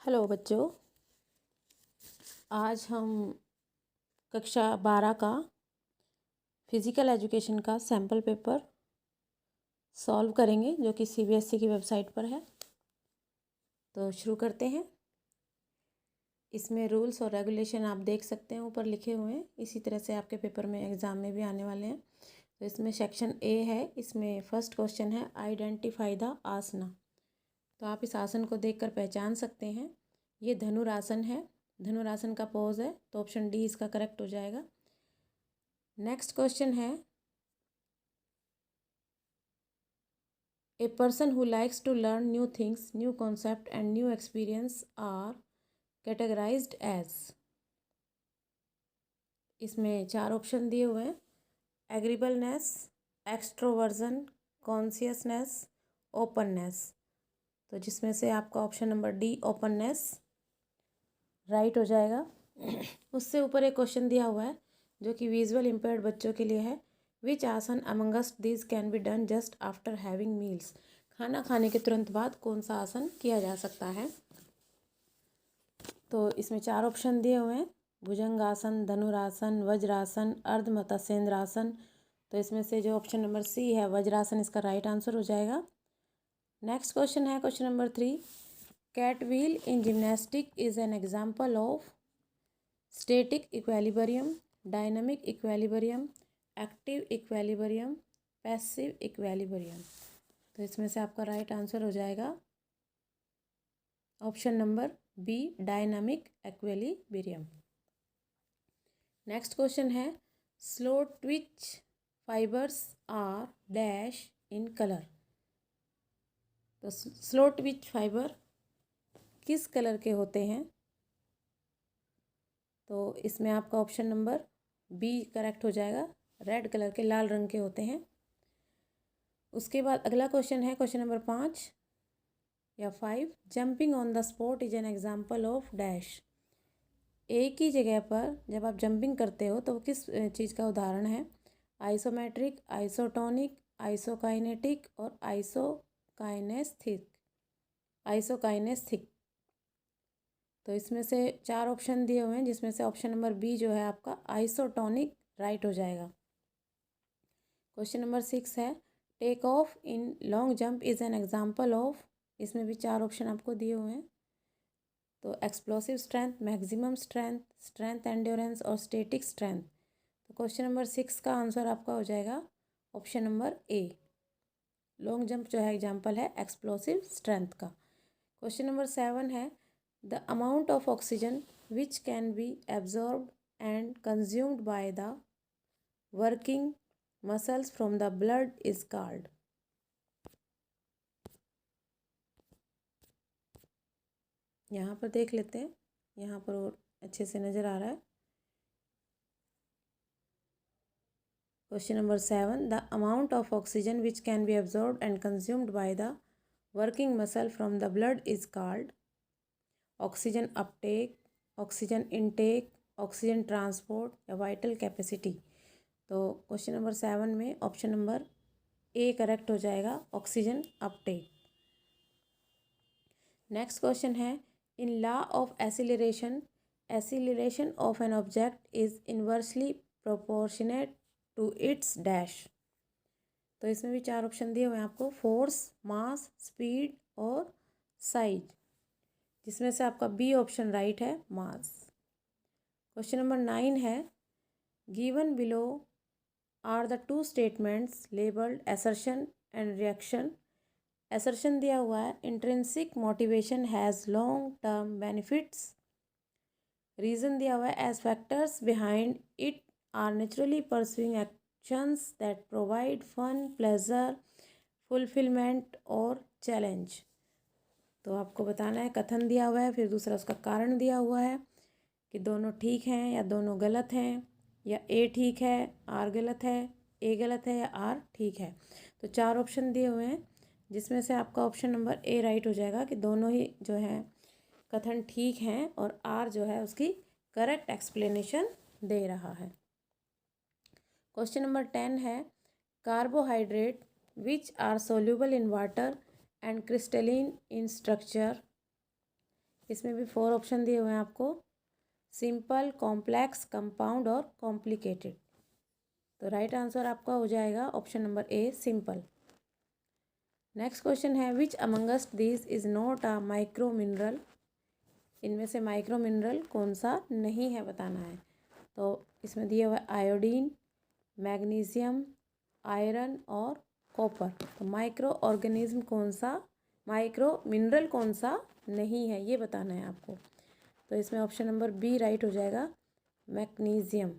Hello बच्चों, आज हम कक्षा 12 का फिज़िकल एजुकेशन का सैम्पल पेपर सॉल्व करेंगे जो कि सीबीएसई की वेबसाइट पर है। तो शुरू करते हैं। इसमें रूल्स और रेगुलेशन आप देख सकते हैं, ऊपर लिखे हुए हैं। इसी तरह से आपके पेपर में एग्ज़ाम में भी आने वाले हैं। तो इसमें सेक्शन ए है। इसमें फर्स्ट क्वेश्चन है आइडेंटिफाई द आसना। तो आप इस आसन को देखकर पहचान सकते हैं। ये धनुरासन है। धनुरासन का पोज है, तो ऑप्शन डी इसका करेक्ट हो जाएगा। नेक्स्ट क्वेश्चन है a person who likes to learn new things, new concept and new experience are categorized as. इसमें 4 ऑप्शन दिए हुए हैं। Agreeableness, extroversion, consciousness, openness. तो जिसमें से आपका option number D openness right हो जाएगा। उससे ऊपर एक क्वेश्चन दिया हुआ है जो कि विजुअल इम्पेयर्ड बच्चों के लिए है। विच आसन amongst these can be done just after having meals. खाना खाने के तुरंत बाद कौन सा आसन किया जा सकता है। तो इसमें 4 ऑप्शन दिए हुए हैं। भुजंगासन, धनुरासन, वज्रासन, अर्ध मत्स्येंद्रासन। तो इसमें से जो ऑप्शन नंबर सी है वज्रासन इसका राइट आंसर हो जाएगा। नेक्स्ट क्वेश्चन है question number 3। Cartwheel in gymnastic is an example of static equilibrium, dynamic equilibrium, active equilibrium, passive equilibrium. तो इसमें से आपका राइट आंसर हो जाएगा option number B dynamic equilibrium. Next question है slow twitch fibres are dash in colour. तो slow twitch fibre किस colour के होते हैं। तो इसमें आपका ऑप्शन नंबर बी करेक्ट हो जाएगा। रेड कलर के, लाल रंग के होते हैं। उसके बाद अगला क्वेश्चन है क्वेश्चन नंबर 5 या 5। Jumping on the spot is an example of dash. एक ही जगह पर जब आप जंपिंग करते हो तो वो किस चीज़ का उदाहरण है। आइसोमेट्रिक, आइसोटोनिक, आइसोकाइनेटिक और आइसोकाइनेस्थेटिक। तो इसमें से 4 ऑप्शन दिए हुए हैं जिसमें से ऑप्शन नंबर बी जो है आपका आइसोटोनिक राइट हो जाएगा। क्वेश्चन नंबर 6 है take off in long jump is an example of. इसमें भी 4 ऑप्शन आपको दिए हुए हैं। तो explosive strength, maximum strength, strength endurance और स्टैटिक स्ट्रेंथ। तो क्वेश्चन नंबर 6 का आंसर आपका हो जाएगा option number A. Long jump जो है एग्जाम्पल है एक्सप्लोसिव स्ट्रेंथ का। क्वेश्चन नंबर 7 है the amount of oxygen which can be absorbed and consumed by the working muscles from the blood is called. यहाँ पर देख लेते हैं, यहाँ पर और अच्छे से नज़र आ रहा है। Question number 7 the amount of oxygen which can be absorbed and consumed by the working muscle from the blood is called oxygen Uptake, oxygen intake, oxygen transport या वाइटल कैपेसिटी। तो क्वेश्चन नंबर 7 में option number A correct हो जाएगा, oxygen Uptake. Next question है in law of acceleration, acceleration of an object is inversely proportionate to its dash. तो इसमें भी 4 option दिए हुए हैं आपको, फोर्स, मास, स्पीड और साइज। जिसमें से आपका बी ऑप्शन राइट है, मास। क्वेश्चन नंबर 9 है given below are the 2 statements labelled assertion and reaction. Assertion दिया हुआ है intrinsic motivation has long term benefits. Reason दिया हुआ है as factors behind it are naturally pursuing actions that provide fun, pleasure, fulfilment और challenge. तो आपको बताना है कथन दिया हुआ है, फिर दूसरा उसका कारण दिया हुआ है कि दोनों ठीक हैं या दोनों गलत हैं, या ए ठीक है आर गलत है, ए गलत है या आर ठीक है। तो 4 ऑप्शन दिए हुए हैं जिसमें से आपका ऑप्शन नंबर ए राइट हो जाएगा कि दोनों ही जो है कथन ठीक हैं और आर जो है उसकी करेक्ट एक्सप्लेनेशन दे रहा है। क्वेश्चन नंबर 10 है carbohydrate which are soluble in water and crystalline in structure इसमें भी 4 ऑप्शन दिए हुए हैं आपको, सिंपल, कॉम्प्लेक्स, कंपाउंड और कॉम्प्लिकेटेड। तो राइट आंसर आपका हो जाएगा option number A, simple. Next question है, which amongst this is not a micro mineral. इनमें से माइक्रो मिनरल कौन सा नहीं है बताना है। तो इसमें दिया हुआ है आयोडीन, मैग्नीशियम, आयरन और कॉपर। तो माइक्रो ऑर्गेनिज्म कौन सा, माइक्रो मिनरल कौन सा नहीं है ये बताना है आपको। तो इसमें ऑप्शन नंबर बी राइट हो जाएगा, मैग्नीशियम।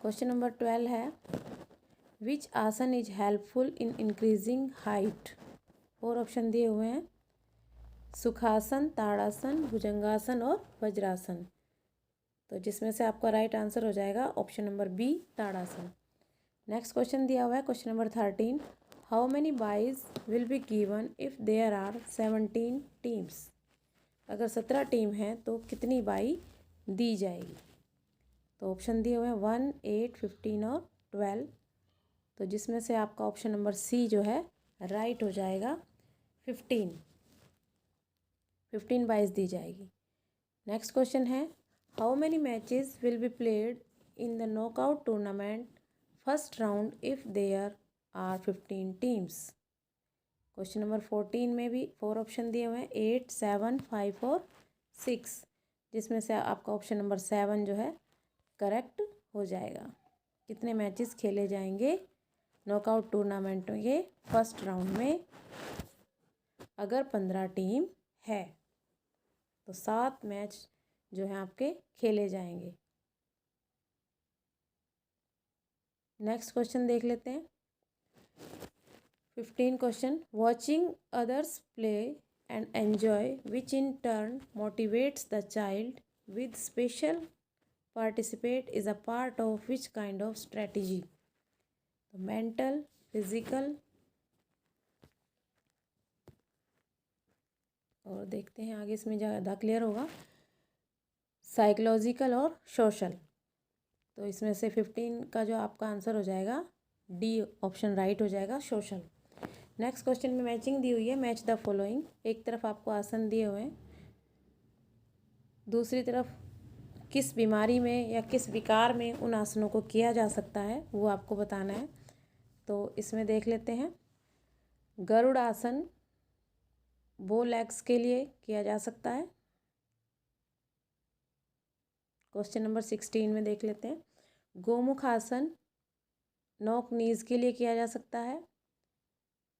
क्वेश्चन नंबर 12 है, विच आसन is helpful in increasing height. 4 option दिए हुए हैं, सुखासन, ताड़ासन, भुजंगासन और वज्रासन। तो जिसमें से आपका राइट आंसर हो जाएगा option number B, tadasana. Next question दिया हुआ है question number 13, how many byes will be given if there are 17 teams. अगर 17 टीम हैं तो कितनी बाई दी जाएगी। तो ऑप्शन दिए हुए हैं 1, 8, 15 और 12। तो जिसमें से आपका ऑप्शन नंबर सी जो है राइट हो जाएगा, 15 बाइज दी जाएगी। नेक्स्ट क्वेश्चन है, how many matches will be played in the knockout tournament first round if there are 15 teams. Question number 14 में भी 4 ऑप्शन दिए हुए हैं, 8, 7, 5 और 6। जिसमें से आपका ऑप्शन नंबर 7 जो है करेक्ट हो जाएगा। कितने मैचेस खेले जाएंगे नॉकआउट टूर्नामेंट के फर्स्ट राउंड में अगर 15 टीम है तो 7 मैच जो है आपके खेले जाएंगे। नेक्स्ट क्वेश्चन देख लेते हैं 15 question, watching others play and enjoy which in turn motivates the child with special participate is a part of which kind of strategy. तो मेंटल, फिजिकल और देखते हैं आगे इसमें ज़्यादा क्लियर होगा, साइकोलॉजिकल और सोशल। तो इसमें से 15 का जो आपका आंसर हो जाएगा डी ऑप्शन राइट हो जाएगा, सोशल। नेक्स्ट क्वेश्चन में मैचिंग दी हुई है, मैच द फॉलोइंग। एक तरफ आपको आसन दिए हुए हैं, दूसरी तरफ किस बीमारी में या किस विकार में उन आसनों को किया जा सकता है वो आपको बताना है। तो इसमें देख लेते हैं, गरुड़ आसन बो लेग्स के लिए किया जा सकता है। क्वेश्चन नंबर 16 में देख लेते हैं, गोमुख आसन नॉक नीज के लिए किया जा सकता है।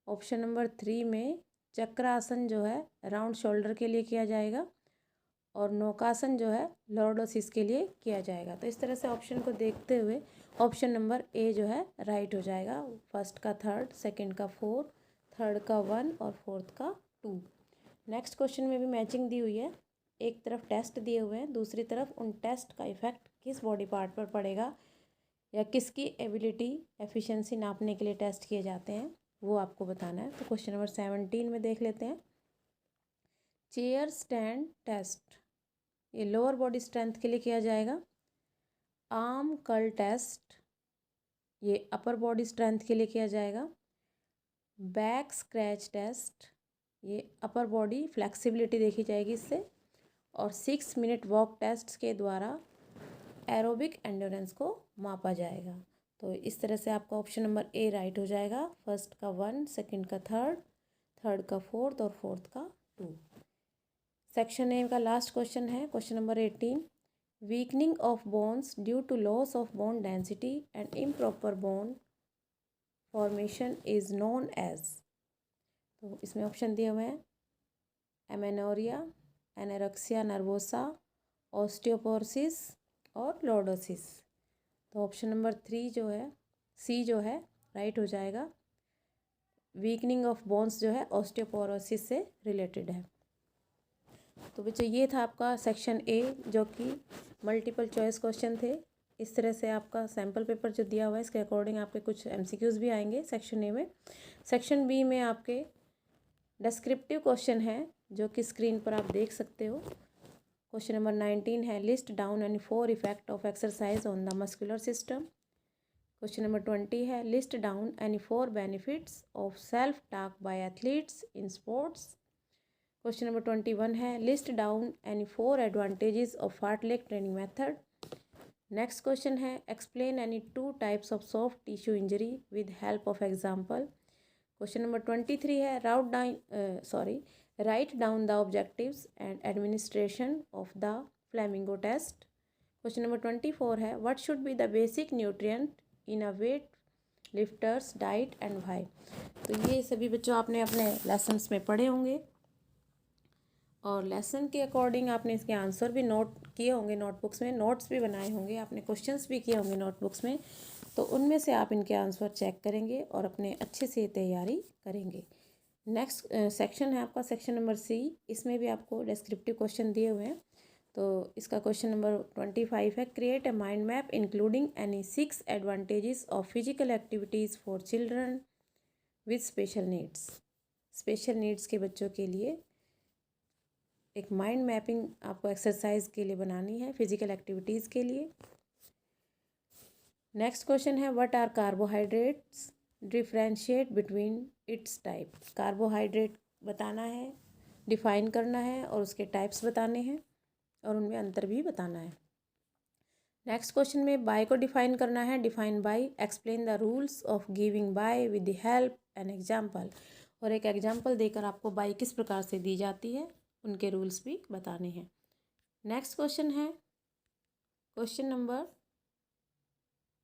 ऑप्शन नंबर 3 में चक्रासन जो है राउंड शोल्डर के लिए किया जाएगा और नौकासन जो है लॉर्डोसिस के लिए किया जाएगा। तो इस तरह से ऑप्शन को देखते हुए ऑप्शन नंबर ए जो है राइट हो जाएगा, फर्स्ट का 3, सेकंड का 4, थर्ड का 1 और फोर्थ का 2। नेक्स्ट क्वेश्चन में भी मैचिंग दी हुई है, एक तरफ टेस्ट दिए हुए हैं, दूसरी तरफ उन टेस्ट का इफेक्ट किस बॉडी पार्ट पर पड़ेगा या किसकी एबिलिटी एफिशिएंसी नापने के लिए टेस्ट किए जाते हैं वो आपको बताना है। तो क्वेश्चन नंबर 17 में देख लेते हैं, चेयर स्टैंड टेस्ट ये लोअर बॉडी स्ट्रेंथ के लिए किया जाएगा। आर्म कर्ल टेस्ट ये अपर बॉडी स्ट्रेंथ के लिए किया जाएगा। बैक स्क्रैच टेस्ट ये अपर बॉडी फ्लेक्सिबिलिटी देखी जाएगी इससे। और 6 मिनट वॉक टेस्ट के द्वारा एरोबिक एंडोरेंस को मापा जाएगा। तो इस तरह से आपका ऑप्शन नंबर ए राइट हो जाएगा, फर्स्ट का 1, सेकंड का 3, थर्ड का 4 और फोर्थ का 2। सेक्शन ए का लास्ट क्वेश्चन है question number 18, weakening of bones due to loss of bone density and improper bone formation is known as. तो इसमें ऑप्शन दिए हुए हैं, एमेनोरिया, एनेरेक्सिया नर्वोसा, ऑस्टियोपोरोसिस और लॉर्डोसिस। तो ऑप्शन नंबर 3 जो है सी जो है राइट हो जाएगा, वीकनिंग ऑफ बोन्स जो है ऑस्टियोपोरोसिस से रिलेटेड है। तो बच्चों ये था आपका सेक्शन ए जो कि मल्टीपल चॉइस क्वेश्चन थे। इस तरह से आपका सैम्पल पेपर जो दिया हुआ है इसके अकॉर्डिंग आपके कुछ एमसीक्यूज़ भी आएंगे सेक्शन ए में। सेक्शन बी में आपके डिस्क्रिप्टिव क्वेश्चन है जो कि स्क्रीन पर आप देख सकते हो। क्वेश्चन नंबर 19 है, list down any 4 effect of exercise on the muscular system. Question number 20 है, list down any 4 benefits of self talk by athletes in sports. Question number 21 है list down any 4 advantages of fartlek training method. Next question है explain any 2 types of soft tissue injury with help of example. Question number 23 है write down the objectives and administration of the flamingo test. Question number 24 है what should be the basic nutrient in a weight lifters diet and why. तो ये सभी बच्चों आपने अपने lessons में पढ़े होंगे और लेसन के अकॉर्डिंग आपने इसके आंसर भी नोट किए होंगे, नोटबुक्स में नोट्स भी बनाए होंगे, आपने क्वेश्चंस भी किए होंगे नोटबुक्स में। तो उनमें से आप इनके आंसर चेक करेंगे और अपने अच्छे से तैयारी करेंगे। नेक्स्ट सेक्शन है आपका सेक्शन नंबर सी। इसमें भी आपको डिस्क्रिप्टिव क्वेश्चन दिए हुए हैं। तो इसका क्वेश्चन नंबर 25 है create a mind map including any 6 advantages of physical activities for children with special needs. Special needs के बच्चों के लिए एक माइंड मैपिंग आपको एक्सरसाइज के लिए बनानी है फिजिकल एक्टिविटीज़ के लिए। नेक्स्ट क्वेश्चन है what are carbohydrates, differentiate between its type. Carbohydrate बताना है, डिफाइन करना है और उसके टाइप्स बताने हैं और उनमें अंतर भी बताना है। नेक्स्ट क्वेश्चन में बाय को डिफाइन करना है, define bye, explain the rules of giving bye with the help an example. और एक एग्जाम्पल देकर आपको बाय किस प्रकार से दी जाती है उनके रूल्स भी बताने हैं। नेक्स्ट क्वेश्चन है question number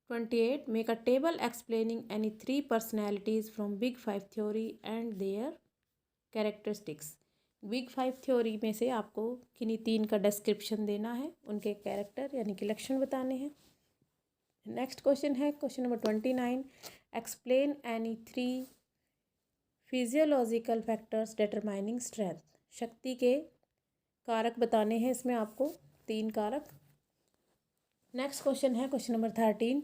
28 make a table explaining any 3 personalities from big 5 theory and there characteristics. Big 5 theory में से आपको किन्हीं 3 का डिस्क्रिप्शन देना है, उनके कैरेक्टर यानी कि लक्षण बताने हैं। नेक्स्ट क्वेश्चन है question number 29 explain any 3 physiological factors determining strength. शक्ति के कारक बताने हैं इसमें आपको 3 कारक। नेक्स्ट क्वेश्चन है question number 13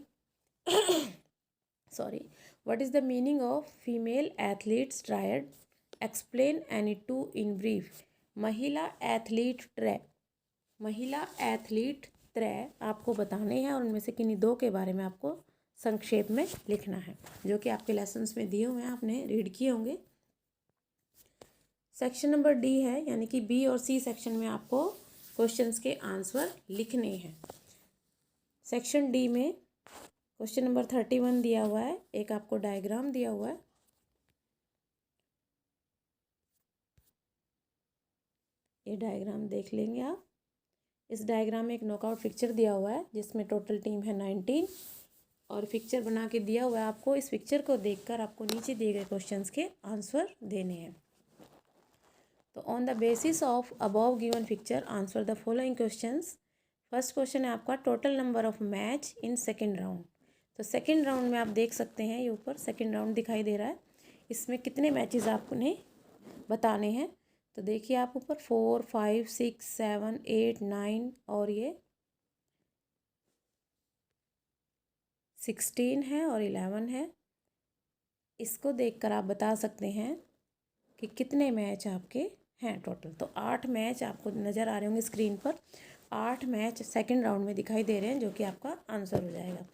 what is the meaning of female athletes triad, explain any 2 in brief. महिला एथलीट त्रय आपको बताने हैं और उनमें से किन्हीं 2 के बारे में आपको संक्षेप में लिखना है, जो कि आपके लेसन्स में दिए हुए हैं, आपने रीड किए होंगे। सेक्शन नंबर डी है यानी कि बी और सी सेक्शन में आपको क्वेश्चंस के आंसर लिखने हैं। सेक्शन डी में क्वेश्चन नंबर 31 दिया हुआ है, एक आपको डायग्राम दिया हुआ है। ये डायग्राम देख लेंगे आप। इस डायग्राम में एक नॉकआउट पिक्चर दिया हुआ है जिसमें टोटल टीम है 19 और पिक्चर बना के दिया हुआ है आपको। इस पिक्चर को देखकर आपको नीचे दिए गए क्वेश्चंस के आंसर देने हैं। तो on the basis of above given picture answer the following questions. First question है आपका total number of match in second round. तो सेकेंड राउंड में आप देख सकते हैं ये ऊपर सेकेंड राउंड दिखाई दे रहा है, इसमें कितने मैचेस आपने बताने हैं। तो देखिए आप ऊपर 4, 5, 6, 7, 8, 9 और ये 16 है और 11 है। इसको देखकर आप बता सकते हैं कि कितने मैच आपके हैं टोटल। तो 8 मैच आपको नज़र आ रहे होंगे स्क्रीन पर। 8 मैच सेकंड राउंड में दिखाई दे रहे हैं, जो कि आपका आंसर हो जाएगा।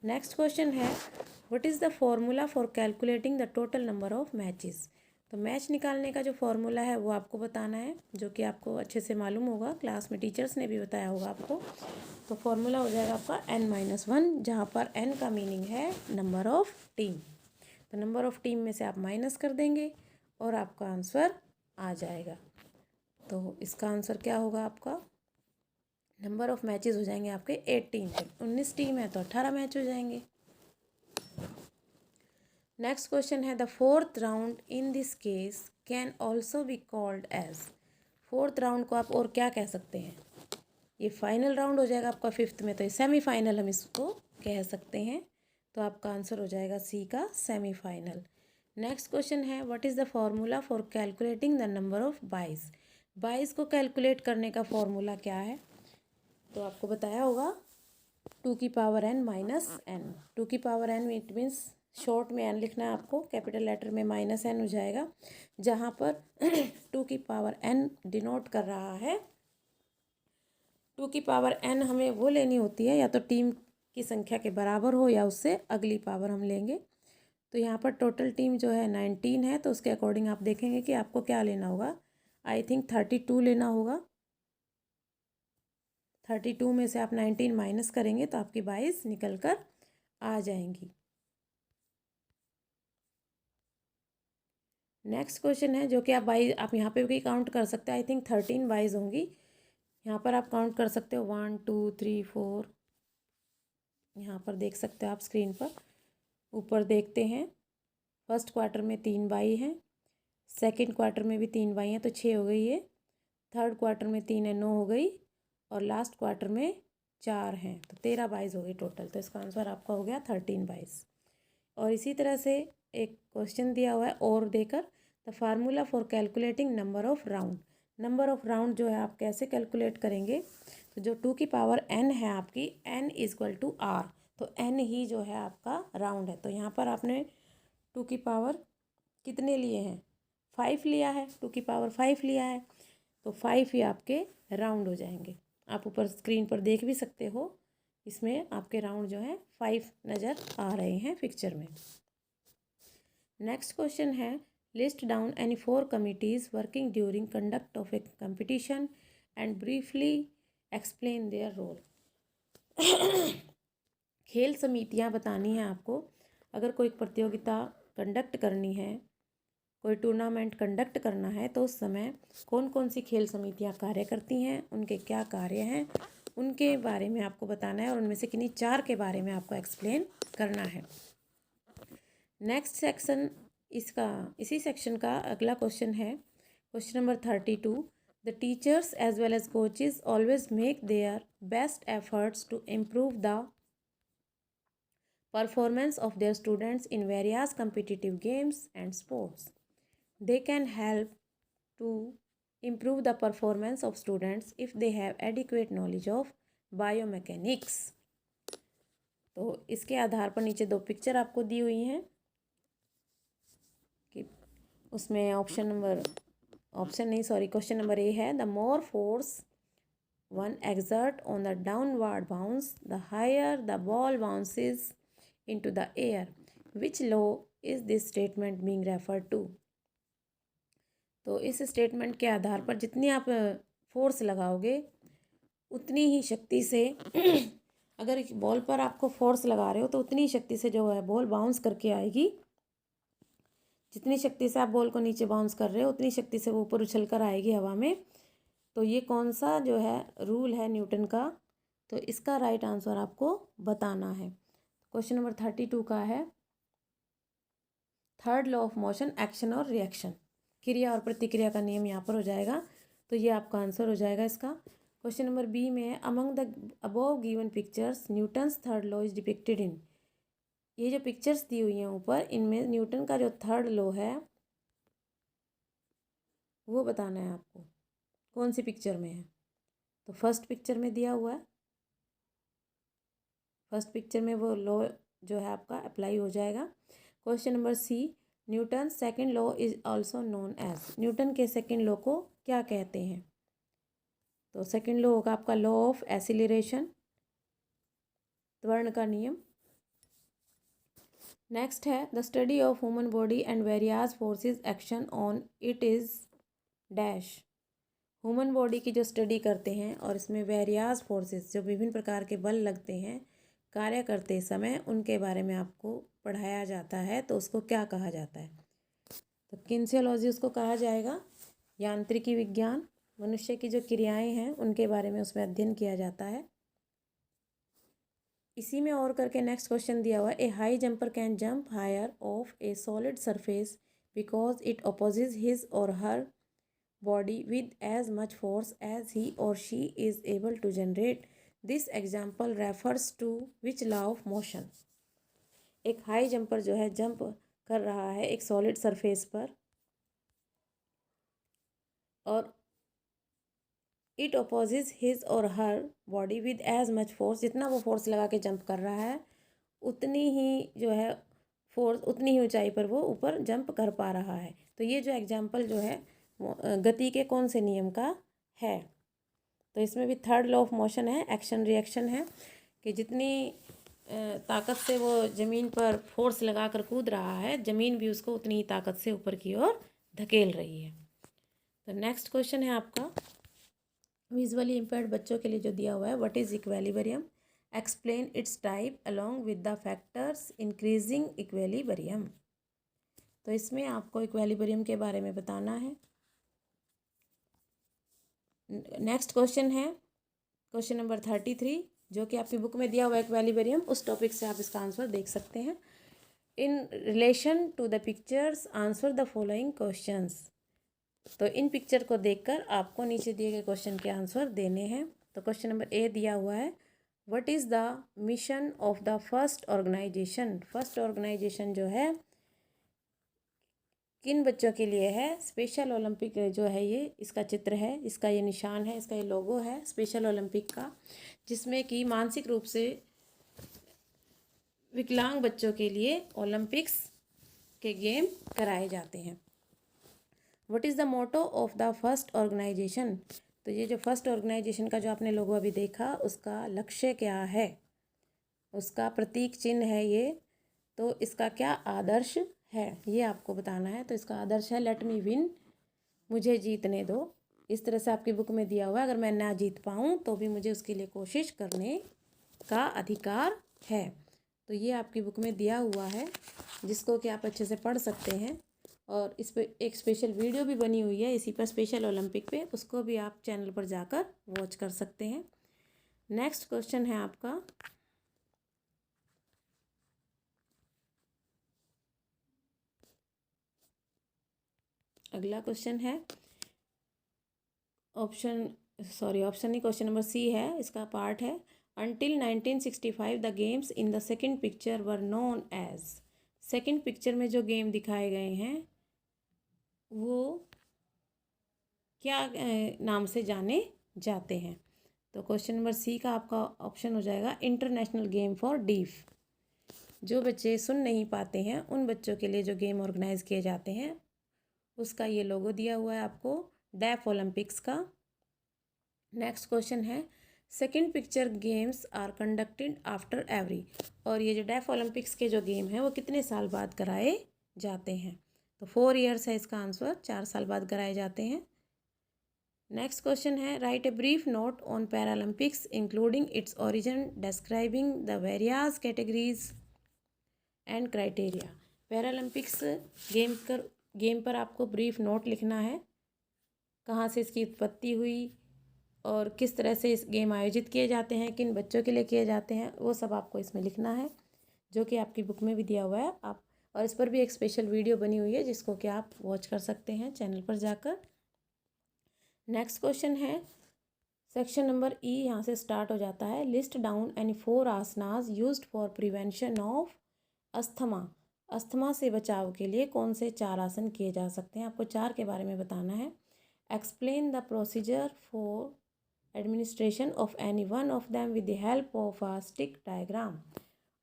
नेक्स्ट क्वेश्चन है what is the formula for calculating the total number of matches. तो मैच निकालने का जो फॉर्मूला है वो आपको बताना है, जो कि आपको अच्छे से मालूम होगा, क्लास में टीचर्स ने भी बताया होगा आपको। तो फॉर्मूला हो जाएगा आपका n-1, जहाँ पर n का मीनिंग है नंबर ऑफ टीम। तो नंबर ऑफ टीम में से आप माइनस कर देंगे और आपका आंसर आ जाएगा। तो इसका आंसर क्या होगा आपका, नंबर ऑफ मैचेस हो जाएंगे आपके 18। 19 टीम है तो 18 मैच हो जाएंगे। नेक्स्ट क्वेश्चन है the fourth round in this case can also be called as. Fourth round को आप और क्या कह सकते हैं, ये फाइनल राउंड हो जाएगा आपका फिफ्थ में, तो ये सेमीफाइनल हम इसको कह सकते हैं। तो आपका आंसर हो जाएगा सी का सेमीफाइनल। नेक्स्ट क्वेश्चन है what is the formula for calculating the number of बाइस। बाइस को कैलकुलेट करने का फॉर्मूला क्या है, तो आपको बताया होगा 2 की पावर n माइनस n। 2 की power n it means short में n लिखना है आपको, कैपिटल लेटर में माइनस n हो जाएगा, जहाँ पर 2 की पावर n डिनोट कर रहा है। 2 की पावर n हमें वो लेनी होती है या तो टीम की संख्या के बराबर हो या उससे अगली पावर हम लेंगे। तो यहाँ पर टोटल टीम जो है 19 है, तो उसके अकॉर्डिंग आप देखेंगे कि आपको क्या लेना होगा, आई थिंक 32 लेना होगा। 32 में से आप 19 माइनस करेंगे तो आपकी 22 निकल कर आ जाएंगी। नेक्स्ट क्वेश्चन है जो कि आप यहाँ पे भी काउंट कर सकते हैं। आई थिंक 13 22 होंगी। यहाँ पर आप काउंट कर सकते हो 1 2 3 4। यहाँ पर देख सकते हो आप स्क्रीन पर। ऊपर देखते हैं, फर्स्ट क्वार्टर में 3 बाई हैं, सेकंड क्वार्टर में भी 3 बाई हैं तो 6 हो गई है, थर्ड क्वार्टर में 3 है 9 हो गई, और लास्ट क्वार्टर में 4 हैं तो 13 22 हो गई टोटल। तो इसका आंसर आपका हो गया 13 22। और इसी तरह से एक क्वेश्चन दिया हुआ है और देकर, the formula for calculating number of round. Number of round जो है आप कैसे कैलकुलेट करेंगे, तो जो 2 की पावर n है आपकी, n इक्वल टू r, तो n ही जो है आपका राउंड है। तो यहाँ पर आपने 2 की पावर कितने लिए हैं, 5 लिया है, 2 की पावर 5 लिया है, तो 5 ही आपके राउंड हो जाएंगे। आप ऊपर स्क्रीन पर देख भी सकते हो, इसमें आपके राउंड जो है 5 नज़र आ रहे हैं पिक्चर में। नेक्स्ट क्वेश्चन है, list down any 4 committees working during conduct of a competition and briefly explain their role. खेल समितियां बतानी है आपको। अगर कोई प्रतियोगिता कंडक्ट करनी है, कोई टूर्नामेंट कंडक्ट करना है, तो उस समय कौन कौन सी खेल समितियां कार्य करती हैं, उनके क्या कार्य हैं, उनके बारे में आपको बताना है, और उनमें से किन्हीं 4 के बारे में आपको एक्सप्लेन करना है। नेक्स्ट सेक्शन इसी सेक्शन का अगला क्वेश्चन है, question number 32। The teachers as well as coaches always make their best efforts to improve the performance of their students in various competitive games and sports. They can help to improve the performance of students if they have adequate knowledge of biomechanics. तो इसके आधार पर नीचे 2 picture आपको दी हुई हैं कि उसमें question number A है, the more force one exert on the downward bounce, the higher the ball bounces into the air. Which law is this statement being referred to? तो इस स्टेटमेंट के आधार पर जितनी आप फोर्स लगाओगे उतनी ही शक्ति से अगर एक बॉल पर आपको फोर्स लगा रहे हो तो उतनी शक्ति से जो है बॉल बाउंस करके आएगी। जितनी शक्ति से आप बॉल को नीचे बाउंस कर रहे हो उतनी शक्ति से वो ऊपर उछल कर आएगी हवा में। तो ये कौन सा जो है रूल है न्यूटन का, तो इसका राइट आंसर आपको बताना है। क्वेश्चन नंबर 32 का है, third law of motion, action और रिएक्शन, क्रिया और प्रतिक्रिया का नियम यहाँ पर हो जाएगा। तो ये आपका आंसर हो जाएगा इसका। क्वेश्चन नंबर बी में है, among the above given pictures Newton's third law is depicted in. ये जो पिक्चर्स दी हुई हैं ऊपर, इनमें न्यूटन का जो थर्ड लॉ है वो बताना है आपको कौन सी पिक्चर में है। तो फर्स्ट पिक्चर में दिया हुआ है, फर्स्ट पिक्चर में वो लॉ जो है आपका अप्लाई हो जाएगा। Question number C, Newton second law is also known as. न्यूटन के सेकंड लॉ को क्या कहते हैं? तो सेकंड लॉ होगा आपका लॉ ऑफ एसिलरेशन, त्वरण का नियम। नेक्स्ट है, the study of human body and various forces action on it is dash. Human body की जो स्टडी करते हैं और इसमें वेरियस फोर्सेस जो विभिन्न प्रकार के बल लगते हैं कार्य करते समय, उनके बारे में आपको पढ़ाया जाता है, तो उसको क्या कहा जाता है? तो किनेसियोलॉजी उसको कहा जाएगा। यांत्रिकी विज्ञान, मनुष्य की जो क्रियाएं हैं उनके बारे में उसमें अध्ययन किया जाता है। इसी में और करके नेक्स्ट क्वेश्चन दिया हुआ है, a high jumper can jump higher off a solid surface because it opposes his or her body with as much force as he or she is able to generate. This example refers to which law of motion? एक high jumper जो है jump कर रहा है एक solid surface पर और it opposes his or her body with as much force, जितना वो फोर्स लगा के जंप कर रहा है उतनी ही जो है फोर्स, उतनी ही ऊंचाई पर वो ऊपर जंप कर पा रहा है। तो ये जो एग्जाम्पल जो है गति के कौन से नियम का है? तो इसमें भी थर्ड लॉ ऑफ मोशन है, एक्शन रिएक्शन है, कि जितनी ताकत से वो ज़मीन पर फोर्स लगा कर कूद रहा है, ज़मीन भी उसको उतनी ही ताकत से ऊपर की ओर धकेल रही है। तो नेक्स्ट क्वेश्चन है आपका विजुअली इम्पेयर्ड बच्चों के लिए जो दिया हुआ है, what is equilibrium, explain it's type along with the factors increasing equilibrium. तो इसमें आपको इक्विलिब्रियम के बारे में बताना है। नेक्स्ट क्वेश्चन है क्वेश्चन नंबर 33, जो कि आपकी बुक में दिया हुआ है इक्विलिब्रियम, उस टॉपिक से आप इसका आंसर देख सकते हैं। In relation to the pictures answer the following questions. तो इन पिक्चर को देखकर आपको नीचे दिए गए क्वेश्चन के आंसर देने हैं। तो क्वेश्चन नंबर ए दिया हुआ है, what is the mission of the first organisation. First organisation जो है किन बच्चों के लिए है। स्पेशल ओलंपिक जो है ये इसका चित्र है, इसका ये निशान है, इसका ये लोगो है स्पेशल ओलंपिक का, जिसमें कि मानसिक रूप से विकलांग बच्चों के लिए ओलंपिक्स के गेम कराए जाते हैं। What is the motto of the first organisation. तो ये जो फर्स्ट ऑर्गेनाइजेशन का जो आपने लोगो अभी देखा, उसका लक्ष्य क्या है, उसका प्रतीक चिन्ह है ये, तो इसका क्या आदर्श है ये आपको बताना है। तो इसका आदर्श है लेट मी विन, मुझे जीतने दो। इस तरह से आपकी बुक में दिया हुआ है, अगर मैं ना जीत पाऊँ तो भी मुझे उसके लिए कोशिश करने का अधिकार है। तो ये आपकी बुक में दिया हुआ है, जिसको कि आप अच्छे से पढ़ सकते हैं। और इस पर एक स्पेशल वीडियो भी बनी हुई है इसी पर, स्पेशल ओलंपिक पे, उसको भी आप चैनल पर जाकर वॉच कर सकते हैं। नेक्स्ट क्वेश्चन है आपका अगला क्वेश्चन है ऑप्शन नहीं, क्वेश्चन नंबर सी है, इसका पार्ट है until 1965 the games in the second picture were known as. Second picture में जो गेम दिखाए गए हैं वो क्या नाम से जाने जाते हैं। तो क्वेश्चन नंबर सी का आपका ऑप्शन हो जाएगा इंटरनेशनल गेम फॉर डीफ। जो बच्चे सुन नहीं पाते हैं उन बच्चों के लिए जो गेम ऑर्गेनाइज किए जाते हैं, उसका ये लोगो दिया हुआ है आपको डेफ ओलंपिक्स का। नेक्स्ट क्वेश्चन है second picture games are conducted after every. और ये जो डेफ ओलंपिक्स के जो गेम हैं वो कितने साल बाद कराए जाते हैं। तो 4 ईयर्स है इसका आंसर, 4 साल बाद कराए जाते हैं। नेक्स्ट क्वेश्चन है right a brief note on Paralympics including its origin describing the various categories and criteria. Paralympics game पर आपको ब्रीफ नोट लिखना है, कहाँ से इसकी उत्पत्ति हुई और किस तरह से इस गेम आयोजित किए जाते हैं, किन बच्चों के लिए किए जाते हैं, वो सब आपको इसमें लिखना है, जो कि आपकी बुक में भी दिया हुआ है। आप और इस पर भी एक स्पेशल वीडियो बनी हुई है जिसको कि आप वॉच कर सकते हैं चैनल पर जाकर। नेक्स्ट क्वेश्चन है सेक्शन नंबर ई, यहाँ से स्टार्ट हो जाता है list down any 4 asanas used for prevention of asthma. Asthma से बचाव के लिए कौन से 4 आसन किए जा सकते हैं, आपको 4 के बारे में बताना है। Explain the procedure for administration of any one of them with the help of a stick diagram.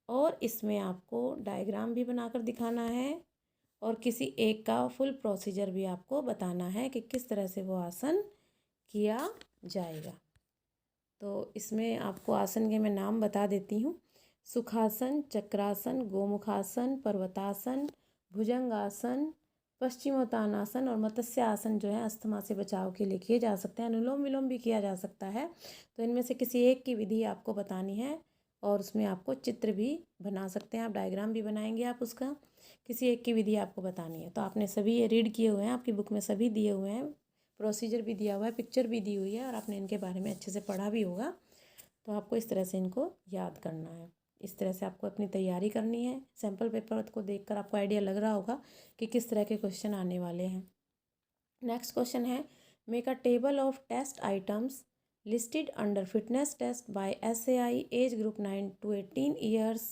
और इसमें आपको डायग्राम भी बनाकर दिखाना है और किसी एक का फुल प्रोसीजर भी आपको बताना है कि किस तरह से वो आसन किया जाएगा। तो इसमें आपको आसन के मैं नाम बता देती हूँ। सुखासन, चक्रासन, गोमुखासन, पर्वतासन, भुजंगासन, पश्चिमोत्तानासन और मत्स्य आसन जो है अस्थमा से बचाव के लिए किए जा सकते हैं। अनुलोम विलोम भी किया जा सकता है। तो इनमें से किसी एक की विधि आपको बतानी है और उसमें आपको चित्र भी बना सकते हैं आप, डायग्राम भी बनाएंगे आप उसका। किसी एक की विधि आपको बतानी है। तो आपने सभी ये रीड किए हुए हैं, आपकी बुक में सभी दिए हुए हैं, प्रोसीजर भी दिया हुआ है, पिक्चर भी दी हुई है और आपने इनके बारे में अच्छे से पढ़ा भी होगा। तो आपको इस तरह से इनको याद करना है, इस तरह से आपको अपनी तैयारी करनी है। सैम्पल पेपर को देखकर आपको आइडिया लग रहा होगा कि किस तरह के क्वेश्चन आने वाले हैं। नेक्स्ट क्वेश्चन है make a table of test items listed under fitness test by SAI age group 9 to 18 years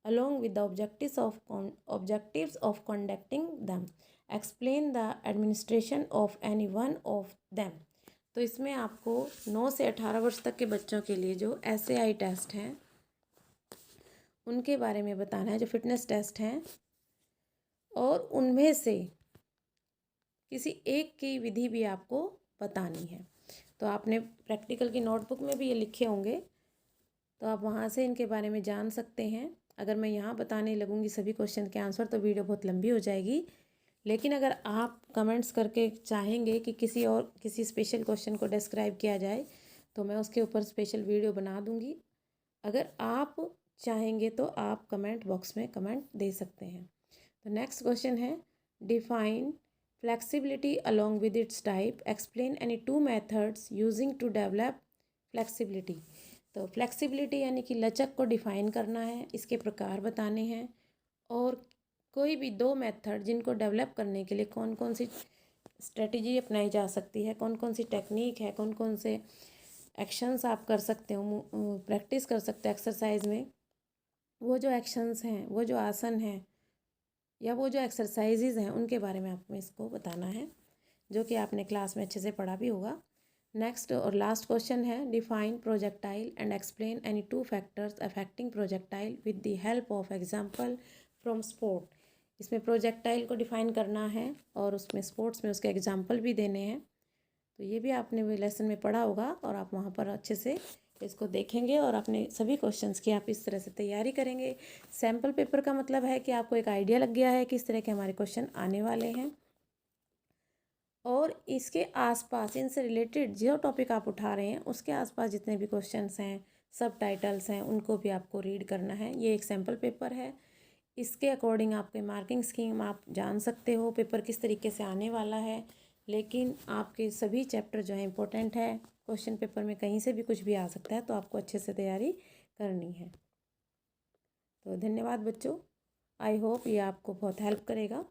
along with the objectives of conducting them. Explain the administration of any one of them. तो इसमें आपको 9 से 18 वर्ष तक के बच्चों के लिए जो SAI टेस्ट हैं उनके बारे में बताना है, जो फिटनेस टेस्ट हैं, और उनमें से किसी एक की विधि भी आपको बतानी है। तो आपने प्रैक्टिकल की नोटबुक में भी ये लिखे होंगे, तो आप वहाँ से इनके बारे में जान सकते हैं। अगर मैं यहाँ बताने लगूँगी सभी क्वेश्चन के आंसर तो वीडियो बहुत लंबी हो जाएगी, लेकिन अगर आप कमेंट्स करके चाहेंगे कि किसी स्पेशल क्वेश्चन को डिस्क्राइब किया जाए तो मैं उसके ऊपर स्पेशल वीडियो बना दूंगी। अगर आप चाहेंगे तो आप कमेंट बॉक्स में कमेंट दे सकते हैं। तो नेक्स्ट क्वेश्चन है, define flexibility along with its type, explain any two methods using to develop flexibility. तो फ्लेक्सिबिलिटी यानी कि लचक को डिफाइन करना है, इसके प्रकार बताने हैं और कोई भी दो मेथड जिनको डेवलप करने के लिए कौन कौन सी स्ट्रेटजी अपनाई जा सकती है, कौन कौन सी टेक्निक है, कौन कौन से एक्शंस आप कर सकते हो, प्रैक्टिस कर सकते हो एक्सरसाइज में, वो जो एक्शंस हैं, वो जो आसन हैं या वो जो एक्सरसाइजेज हैं उनके बारे में आपको इसको बताना है, जो कि आपने क्लास में अच्छे से पढ़ा भी होगा। नेक्स्ट और लास्ट क्वेश्चन है, define projectile and explain any two factors affecting projectile with the help of example from sport. इसमें प्रोजेक्टाइल को डिफाइन करना है और उसमें स्पोर्ट्स में उसके एग्जाम्पल भी देने हैं। तो ये भी आपने वो लेसन में पढ़ा होगा और आप वहाँ पर अच्छे से इसको देखेंगे और अपने सभी क्वेश्चंस की आप इस तरह से तैयारी करेंगे। सैम्पल पेपर का मतलब है कि आपको एक आइडिया लग गया है कि इस तरह के हमारे क्वेश्चन आने वाले हैं और इसके आसपास इनसे रिलेटेड जो टॉपिक आप उठा रहे हैं उसके आसपास जितने भी क्वेश्चंस हैं, सब टाइटल्स हैं, उनको भी आपको रीड करना है। ये एक सैम्पल पेपर है, इसके अकॉर्डिंग आपके मार्किंग स्कीम आप जान सकते हो पेपर किस तरीके से आने वाला है। लेकिन आपके सभी चैप्टर जो है इम्पोर्टेंट है, क्वेश्चन पेपर में कहीं से भी कुछ भी आ सकता है, तो आपको अच्छे से तैयारी करनी है। तो धन्यवाद बच्चों, आई होप ये आपको बहुत हेल्प करेगा।